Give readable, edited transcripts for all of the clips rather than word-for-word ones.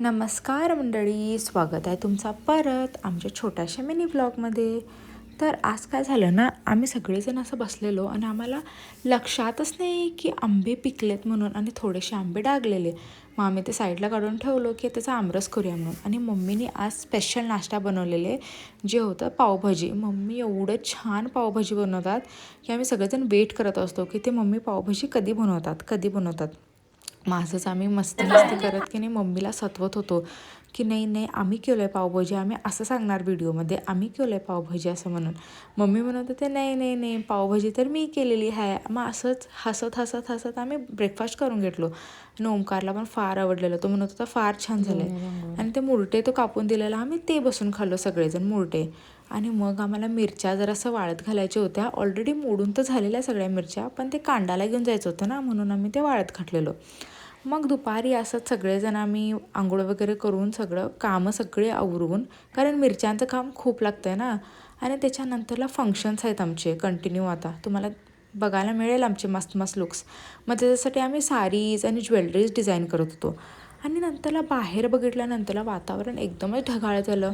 नमस्कार मंडळी, स्वागत आहे तुमचा परत आमच्या छोट्याशा मिनी ब्लॉगमध्ये. तर आज काय झालं ना, आम्ही सगळेजण असं बसलेलो आणि आम्हाला लक्षातच नाही की आंबे पिकलेत म्हणून आणि थोडेसे आंबे डागलेले. मग आम्ही ते साईडला काढून ठेवलो की त्याचा आमरस करूया म्हणून. आणि मम्मीने आज स्पेशल नाश्ता बनवलेले जे होतं पावभाजी. मम्मी एवढं छान पावभाजी बनवतात की आम्ही सगळेजण वेट करत असतो की ते मम्मी पावभाजी कधी बनवतात. माझंच आम्ही मस्ती करत की नाही मम्मीला सतवत होतो की नाही नाही आम्ही केलं आहे पावभाजी, आम्ही असं सांगणार व्हिडिओमध्ये आम्ही केलं आहे पावभाजी असं म्हणून. मम्मी म्हणत होते नाही नाही नाही पावभाजी तर मी केलेली आहे. मग असंच हसत आम्ही ब्रेकफास्ट करून घेतलो. आणि ओंकारला पण फार आवडलेलं, तो म्हणत होता फार छान झालं आहे. आणि ते मुरटे तो कापून दिलेला, आम्ही ते बसून खाल्लो सगळेजण मुरटे. आणि मग आम्हाला मिरच्या जरासं वाळत घालायच्या होत्या. ऑलरेडी मोडून तर झालेल्या सगळ्या मिरच्या, पण ते कांडाला घेऊन जायचं होतं ना, म्हणून आम्ही ते वाळत घातलेलो. मग दुपारी असंच सगळेजण आम्ही आंघोळ वगैरे करून सगळं कामं सगळे आवरून, कारण मिरच्यांचं काम खूप लागतं आहे ना. आणि त्याच्यानंतरला फंक्शन्स आहेत आमचे कंटिन्यू, आता तुम्हाला बघायला मिळेल आमचे मस्त मस्त लुक्स. मग त्याच्यासाठी आम्ही साडीज आणि ज्वेलरीज डिझाईन करत होतो. आणि नंतरला बाहेर बघितल्यानंतरला वातावरण एकदमच ढगाळ झालं.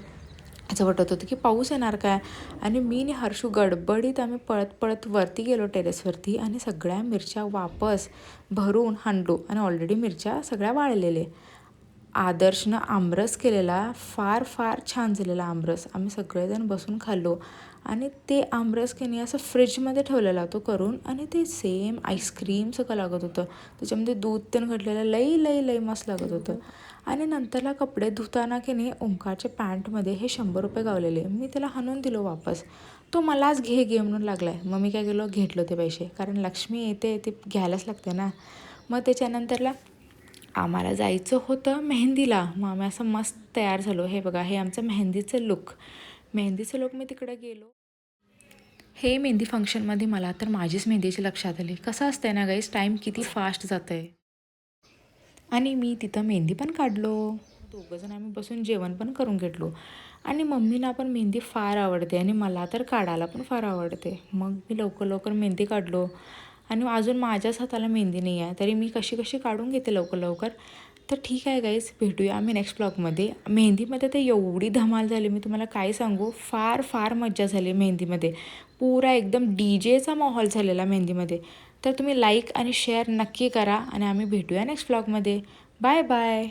असं वाटत होतं की पाऊस येणार काय. आणि मी आणि हर्षू गडबडीत आम्ही पळत पळत वरती गेलो टेरेसवरती आणि सगळ्या मिरच्या वापस भरून हाणलो. आणि ऑलरेडी मिरच्या सगळ्या वाळलेले. आदर्शनं आमरस केलेला, फार फार छान झालेला आमरस. आम्ही सगळेजण बसून खाल्लो. आणि ते आमरस की नाही असं फ्रीजमध्ये ठेवलेला तो करून, आणि ते सेम आईस्क्रीमसारखं लागत होतं. त्याच्यामध्ये दूध पण घातलेलं, लई लई लई मस्त लागत होतं. आणि नंतरला कपडे धुताना की नाही ओंकारच्या पॅन्टमध्ये हे 100 रुपये गावलेले. मी त्याला हाणून दिलो वापस. तो मलाच घे म्हणून लागला आहे. मग मी काय केलं, घेतलो ते पैसे, कारण लक्ष्मी येते ते घ्यायलाच लागते ना. मग त्याच्यानंतरला आम्हाला जायचं होतं मेहंदीला. मग आम्ही असं मस्त तयार झालो. हे बघा, हे आमचं मेहंदीचं लुक मी तिकडे गेलो. हे मेहंदी फंक्शनमध्ये मला तर माझीच मेहंदीची लक्षात आली. कसं असतंय ना गाईस, टाईम किती फास्ट जातं आहे. आणि मी तिथं मेहंदी पण काढलो. दोघंजण आम्ही बसून जेवण पण करून घेतलो. आणि मम्मीला पण मेहंदी फार आवडते आणि मला तर काढायला पण फार आवडते. मग मी लवकर मेहंदी काढलो. आणि अजून माझ्याच हाताला मेहंदी नाही आहे, तरी मी कशी काढून घेते लवकर. तर ठीक आहे गाईज, भेटूया आम्ही नेक्स्ट ब्लॉगमध्ये. मेहंदीमध्ये तर एवढी धमाल झाली, मी तुम्हाला काय सांगू. फार फार मज्जा झाली मेहंदीमध्ये. पुरा एकदम DJचा माहोल झालेला मेहंदीमध्ये. तर तुम्ही लाईक आणि शेअर नक्की करा आणि आम्ही भेटूया नेक्स्ट ब्लॉगमध्ये. Bye bye.